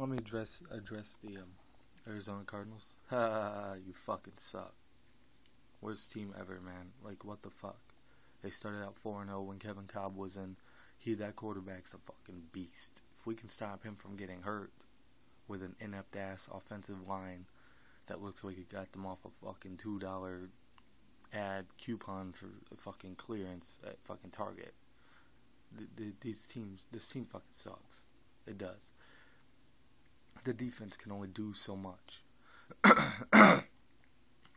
Let me address the Arizona Cardinals. Ha! You fucking suck. Worst team ever, man. Like, what the fuck? They started out 4-0 when Kevin Cobb was in. That quarterback's a fucking beast. If we can stop him from getting hurt with an inept ass offensive line that looks like it got them off a fucking $2 ad coupon for a fucking clearance at fucking Target. This team fucking sucks. It does. The defense can only do so much.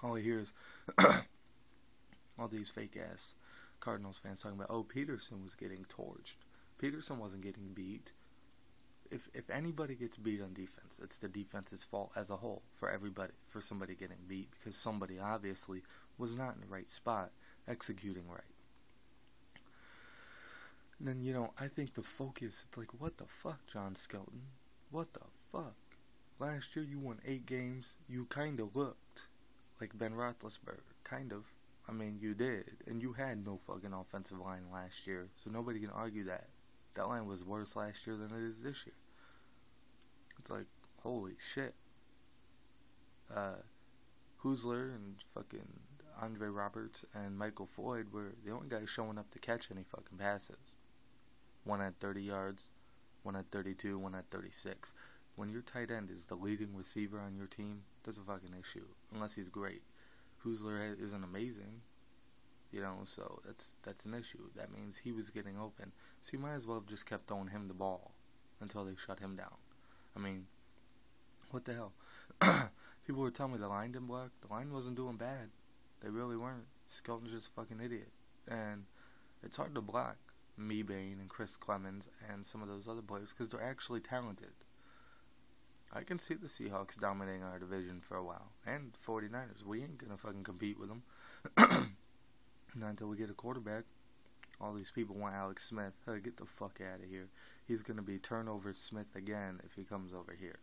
All I hear is all these fake ass Cardinals fans talking about, oh, Peterson was getting torched. Peterson wasn't getting beat. If anybody gets beat on defense, it's the defense's fault as a whole for somebody getting beat, because somebody obviously was not in the right spot, executing right. And then, I think the focus, it's like, what the fuck, John Skelton? What the fuck? Last year you won 8 games. You kind of looked like Ben Roethlisberger. Kind of. I mean, you did. And you had no fucking offensive line last year, so nobody can argue that. That line was worse last year than it is this year. It's like, holy shit. Hoosler and fucking Andre Roberts and Michael Floyd were the only guys showing up to catch any fucking passes. One had 30 yards, one had 32, one had 36. When your tight end is the leading receiver on your team, there's a fucking issue. Unless he's great. Hoosler isn't amazing, so that's an issue. That means he was getting open. So you might as well have just kept throwing him the ball until they shut him down. I mean, what the hell? People were telling me the line didn't block. The line wasn't doing bad. They really weren't. Skelton's just a fucking idiot. And it's hard to block Mebane and Chris Clemens and some of those other players because they're actually talented. I can see the Seahawks dominating our division for a while. And 49ers. We ain't gonna fucking compete with them. Not until we get a quarterback. All these people want Alex Smith. Hey, get the fuck out of here. He's gonna be turnover Smith again if he comes over here.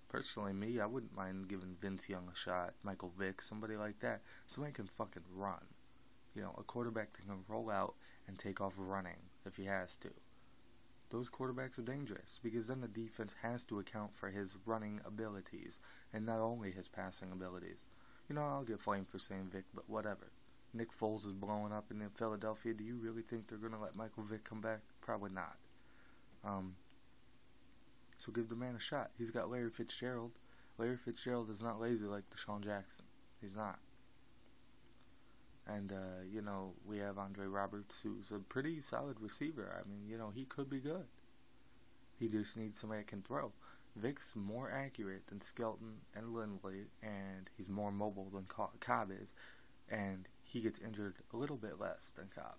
Personally, I wouldn't mind giving Vince Young a shot. Michael Vick, somebody like that. Somebody can fucking run. A quarterback that can roll out and take off running if he has to. Those quarterbacks are dangerous because then the defense has to account for his running abilities and not only his passing abilities. I'll get flamed for saying Vic, but whatever. Nick Foles is blowing up in Philadelphia. Do you really think they're going to let Michael Vick come back? Probably not. So give the man a shot. He's got Larry Fitzgerald. Larry Fitzgerald is not lazy like Deshaun Jackson. He's not. And, we have Andre Roberts, who's a pretty solid receiver. I mean, he could be good. He just needs somebody that can throw. Vic's more accurate than Skelton and Lindley, and he's more mobile than Cobb is, and he gets injured a little bit less than Cobb.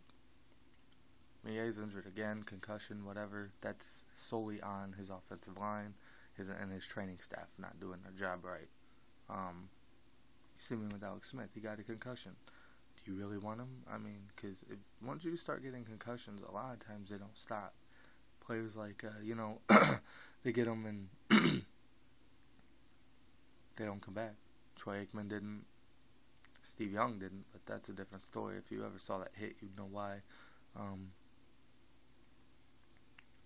I mean, he's injured again, concussion, whatever. That's solely on his offensive line and his training staff not doing their job right. Same thing with Alex Smith. He got a concussion. Do you really want him? I mean, because once you start getting concussions, a lot of times they don't stop. Players like, they get them and they don't come back. Troy Aikman didn't. Steve Young didn't, but that's a different story. If you ever saw that hit, you'd know why.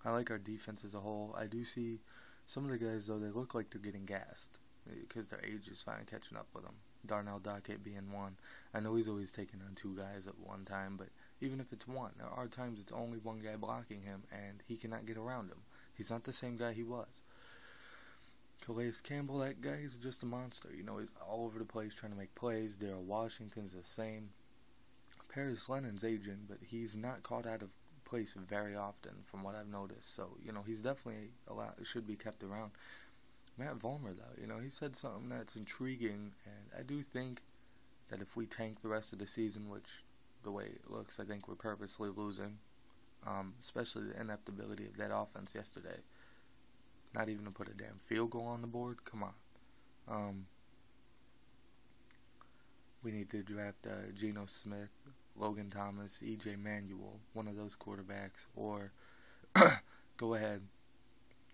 I like our defense as a whole. I do see some of the guys, though, they look like they're getting gassed because their age is finally catching up with them. Darnell Dockett being one. I know he's always taking on 2 guys at one time, but even if it's one, there are times it's only one guy blocking him, and he cannot get around him. He's not the same guy he was. Calais Campbell, that guy is just a monster. He's all over the place trying to make plays. Darrell Washington's the same. Paris Lennon's aging, but he's not caught out of place very often from what I've noticed. So, he's definitely should be kept around. Matt Vollmer, though, he said something that's intriguing, and I do think that if we tank the rest of the season, which the way it looks, I think we're purposely losing, especially the ineptability of that offense yesterday. Not even to put a damn field goal on the board? Come on. We need to draft Geno Smith, Logan Thomas, E.J. Manuel, one of those quarterbacks, or go ahead,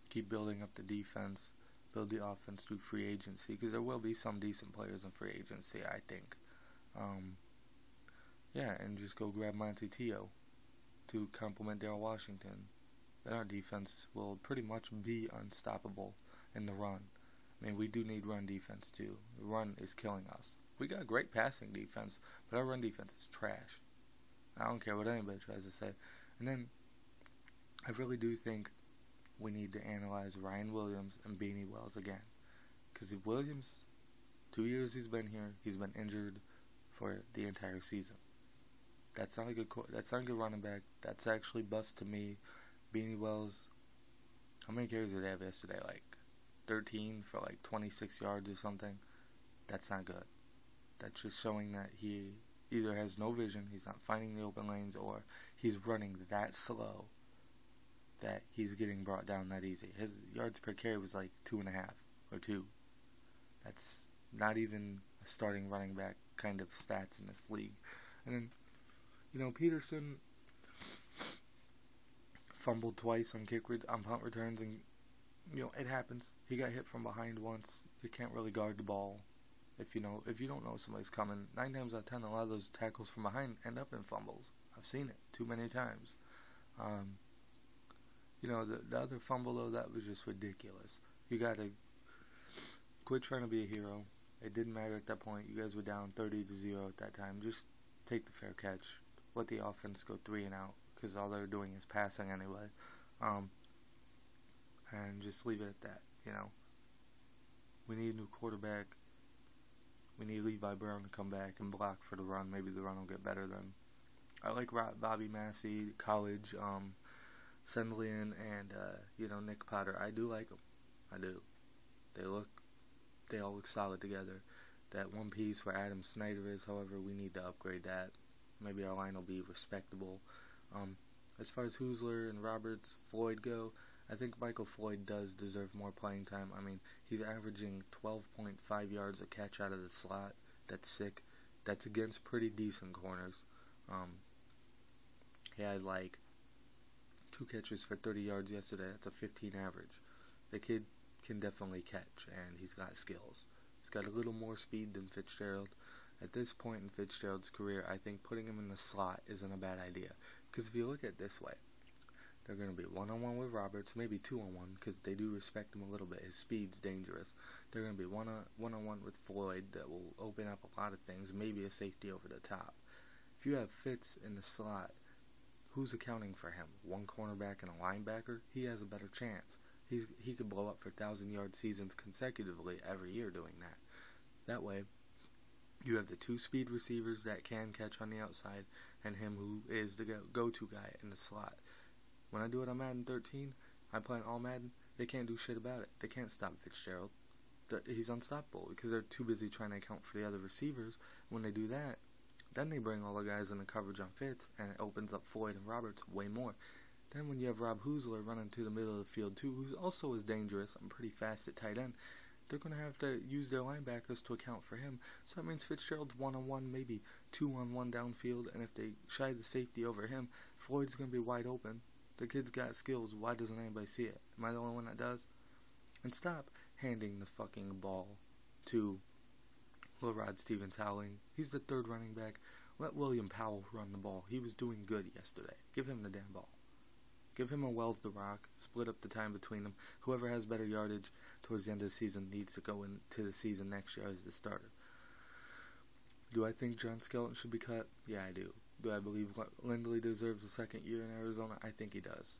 keep building up the defense, build the offense through free agency, because there will be some decent players in free agency, I think. And just go grab Monty Teo to complement Darrell Washington. then our defense will pretty much be unstoppable in the run. I mean, we do need run defense too. The run is killing us. We got great passing defense, but our run defense is trash. I don't care what anybody tries to say. And then, I really do think we need to analyze Ryan Williams and Beanie Wells again. Because Williams, 2 years he's been here, he's been injured for the entire season. That's not a good running back. That's actually bust to me. Beanie Wells, how many carries did they have yesterday? Like 13 for like 26 yards or something. That's not good. That's just showing that he either has no vision, he's not finding the open lanes, or he's running that slow that he's getting brought down that easy. His yards per carry was like 2.5 or 2. That's not even a starting running back kind of stats in this league. And then, Peterson fumbled twice on punt returns, and it happens. He got hit from behind once. You can't really guard the ball. If you don't know somebody's coming, 9 times out of 10, a lot of those tackles from behind end up in fumbles. I've seen it too many times. The other fumble, though, that was just ridiculous. You gotta quit trying to be a hero. It didn't matter at that point. You guys were down 30-0 at that time. Just take the fair catch. Let the offense go 3 and out, because all they're doing is passing anyway. And just leave it at that. We need a new quarterback. We need Levi Brown to come back and block for the run. Maybe the run will get better then. I like Bobby Massey, college, Sendlian, and Nick Potter. I do like them. I do. They all look solid together. That one piece where Adam Snyder is, however, we need to upgrade that. Maybe our line will be respectable. As far as Hoosler and Roberts, Floyd go, I think Michael Floyd does deserve more playing time. I mean, he's averaging 12.5 yards a catch out of the slot. That's sick. That's against pretty decent corners. He had like 2 catches for 30 yards yesterday. That's a 15 average. The kid can definitely catch, and he's got skills. He's got a little more speed than Fitzgerald. At this point in Fitzgerald's career, I think putting him in the slot isn't a bad idea. Because if you look at it this way, they're going to be 1-on-1 with Roberts, maybe 2-on-1, because they do respect him a little bit. His speed's dangerous. They're going to be 1-on-1 with Floyd that will open up a lot of things, maybe a safety over the top. If you have Fitz in the slot, who's accounting for him? One cornerback and a linebacker? He has a better chance. He could blow up for 1,000-yard seasons consecutively every year doing that. That way, you have the 2 speed receivers that can catch on the outside, and him who is the go-to guy in the slot. When I do it on Madden 13, I play all Madden, they can't do shit about it. They can't stop Fitzgerald. He's unstoppable because they're too busy trying to account for the other receivers. When they do that, then they bring all the guys in the coverage on Fitz, and it opens up Floyd and Roberts way more. Then when you have Rob Hoosler running to the middle of the field too, who also is dangerous and pretty fast at tight end, they're going to have to use their linebackers to account for him. So that means Fitzgerald's 1-on-1, maybe 2-on-1 downfield, and if they shy the safety over him, Floyd's going to be wide open. The kid's got skills. Why doesn't anybody see it? Am I the only one that does? And stop handing the fucking ball to Rod Stevens-Howling. He's the 3rd running back. Let William Powell run the ball. He was doing good yesterday. Give him the damn ball. Give him a Wells the Rock. Split up the time between them. Whoever has better yardage towards the end of the season needs to go into the season next year as the starter. Do I think John Skelton should be cut? Yeah, I do. Do I believe Lindley deserves a 2nd year in Arizona? I think he does.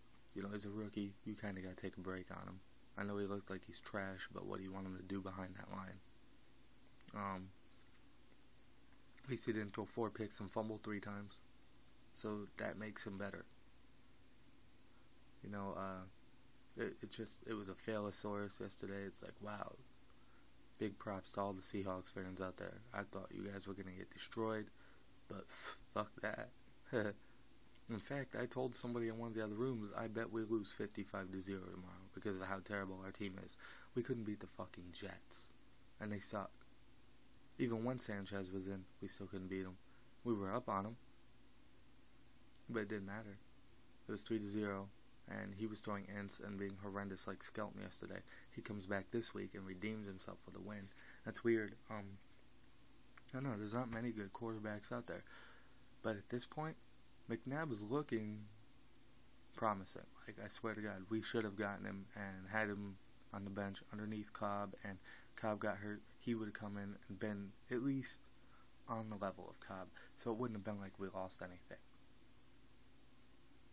As a rookie, you kind of got to take a break on him. I know he looked like he's trash, but what do you want him to do behind that line? At least he didn't throw 4 picks and fumble 3 times. So that makes him better. It was a failosaurus yesterday. It's like, wow. Big props to all the Seahawks fans out there. I thought you guys were going to get destroyed, but fuck that. In fact, I told somebody in one of the other rooms, I bet we lose 55-0 tomorrow because of how terrible our team is. We couldn't beat the fucking Jets, and they suck. Even when Sanchez was in, we still couldn't beat them. We were up on them, but it didn't matter. It was 3-0. And he was throwing ints and being horrendous like Skelton yesterday. He comes back this week and redeems himself with a win. That's weird. I don't know, there's not many good quarterbacks out there. But at this point, McNabb is looking promising. Like, I swear to God, we should have gotten him and had him on the bench underneath Cobb, and Cobb got hurt. He would have come in and been at least on the level of Cobb, so it wouldn't have been like we lost anything.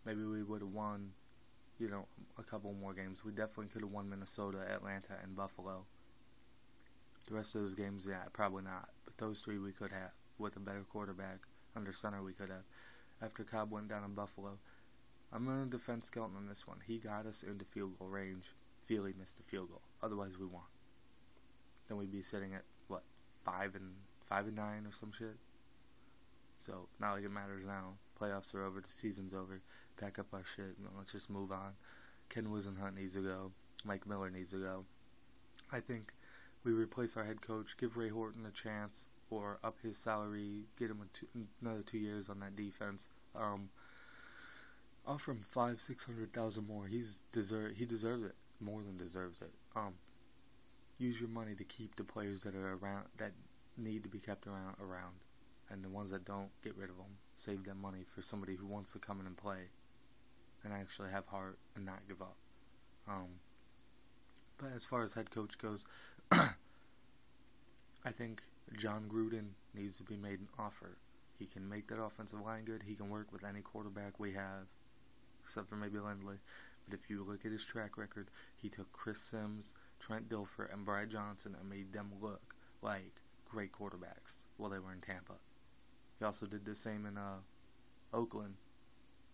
Maybe we would have won, a couple more games. We definitely could have won Minnesota, Atlanta, and Buffalo. The rest of those games, yeah, probably not. But those three we could have. With a better quarterback under center, we could have. After Cobb went down in Buffalo, I'm going to defend Skelton on this one. He got us into field goal range. Feely missed a field goal. Otherwise, we won. Then we'd be sitting at, 5-9 or some shit? So, not like it matters now. Playoffs are over. The season's over. Pack up our shit. Let's just move on. Ken Wisenhunt needs to go. Mike Miller needs to go. I think we replace our head coach, give Ray Horton a chance, or up his salary, get him another 2 years on that defense. Offer him $500,000-$600,000 more. He deserves it. More than deserves it. Use your money to keep the players that are around, that need to be kept around, and the ones that don't, get rid of them. Save that money for somebody who wants to come in and play, and actually have heart and not give up. But as far as head coach goes, I think John Gruden needs to be made an offer. He can make that offensive line good. He can work with any quarterback we have, except for maybe Lindley. But if you look at his track record, he took Chris Sims, Trent Dilfer, and Brad Johnson and made them look like great quarterbacks while they were in Tampa. He also did the same in Oakland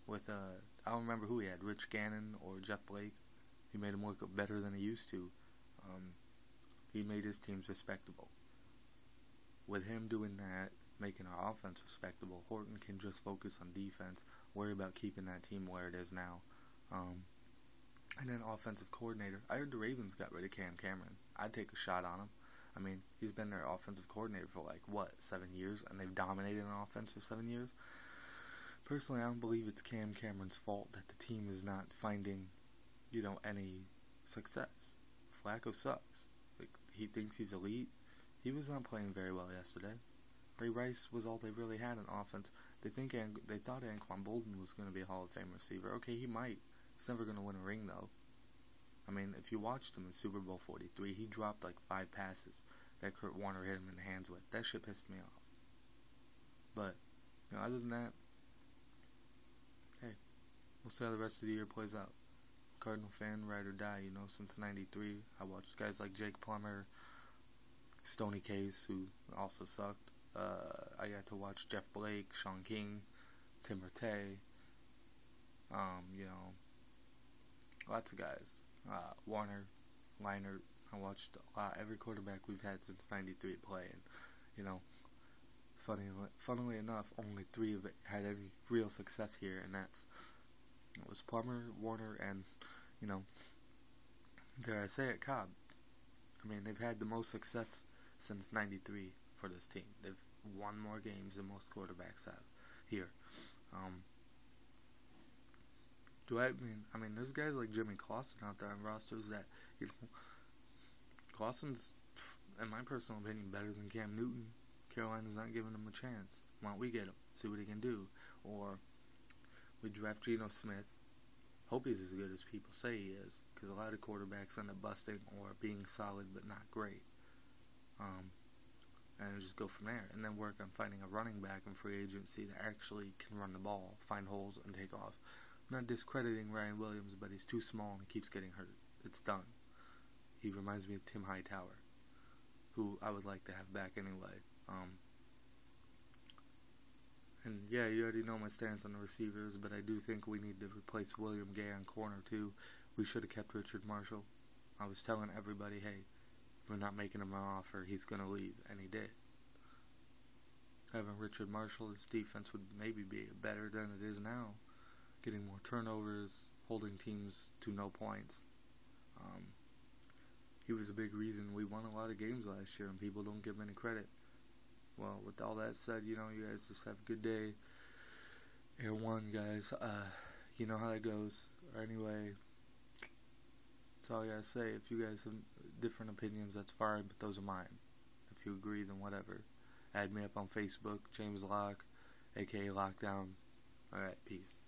with, I don't remember who he had, Rich Gannon or Jeff Blake. He made them look better than he used to. He made his teams respectable. With him doing that, making our offense respectable, Horton can just focus on defense, worry about keeping that team where it is now. And then offensive coordinator. I heard the Ravens got rid of Cam Cameron. I'd take a shot on him. I mean, he's been their offensive coordinator for 7 years, and they've dominated an offense for 7 years. Personally, I don't believe it's Cam Cameron's fault that the team is not finding, any success. Flacco sucks. He thinks he's elite. He was not playing very well yesterday. Ray Rice was all they really had in offense. They thought Anquan Bolden was going to be a Hall of Fame receiver. Okay, he might. He's never going to win a ring, though. I mean, if you watched him in Super Bowl 43, he dropped 5 passes that Kurt Warner hit him in the hands with. That shit pissed me off. But, other than that, hey, we'll see how the rest of the year plays out. Cardinal fan, ride or die, since 93. I watched guys like Jake Plummer, Stoney Case, who also sucked. I got to watch Jeff Blake, Sean King, Tim Rattay, lots of guys. Warner, Leinart. I watched every quarterback we've had since 93 play, and, funnily enough, only 3 of it had any real success here, and it was Plummer, Warner, and, dare I say it, Cobb. I mean, they've had the most success since 93 for this team. They've won more games than most quarterbacks have here. I mean, there's guys like Jimmy Clausen out there on rosters that, Clausen's, in my personal opinion, better than Cam Newton. Carolina's not giving him a chance. Why don't we get him? See what he can do. Or we draft Geno Smith. Hope he's as good as people say he is, because a lot of quarterbacks end up busting or being solid but not great. And just go from there. And then work on finding a running back in free agency that actually can run the ball, find holes, and take off. I'm not discrediting Ryan Williams, but he's too small and keeps getting hurt. It's done. He reminds me of Tim Hightower, who I would like to have back anyway. And yeah, you already know my stance on the receivers, but I do think we need to replace William Gay on corner too. We should have kept Richard Marshall. I was telling everybody, hey, we're not making him an offer, he's going to leave, and he did. Having Richard Marshall, his defense would maybe be better than it is now. Getting more turnovers, holding teams to no points. He was a big reason we won a lot of games last year, and people don't give him any credit. Well, with all that said, you guys just have a good day. Air one, guys. You know how that goes. Anyway, that's all I gotta say. If you guys have different opinions, that's fine, but those are mine. If you agree, then whatever. Add me up on Facebook, James Locke, aka Lockdown. Alright, peace.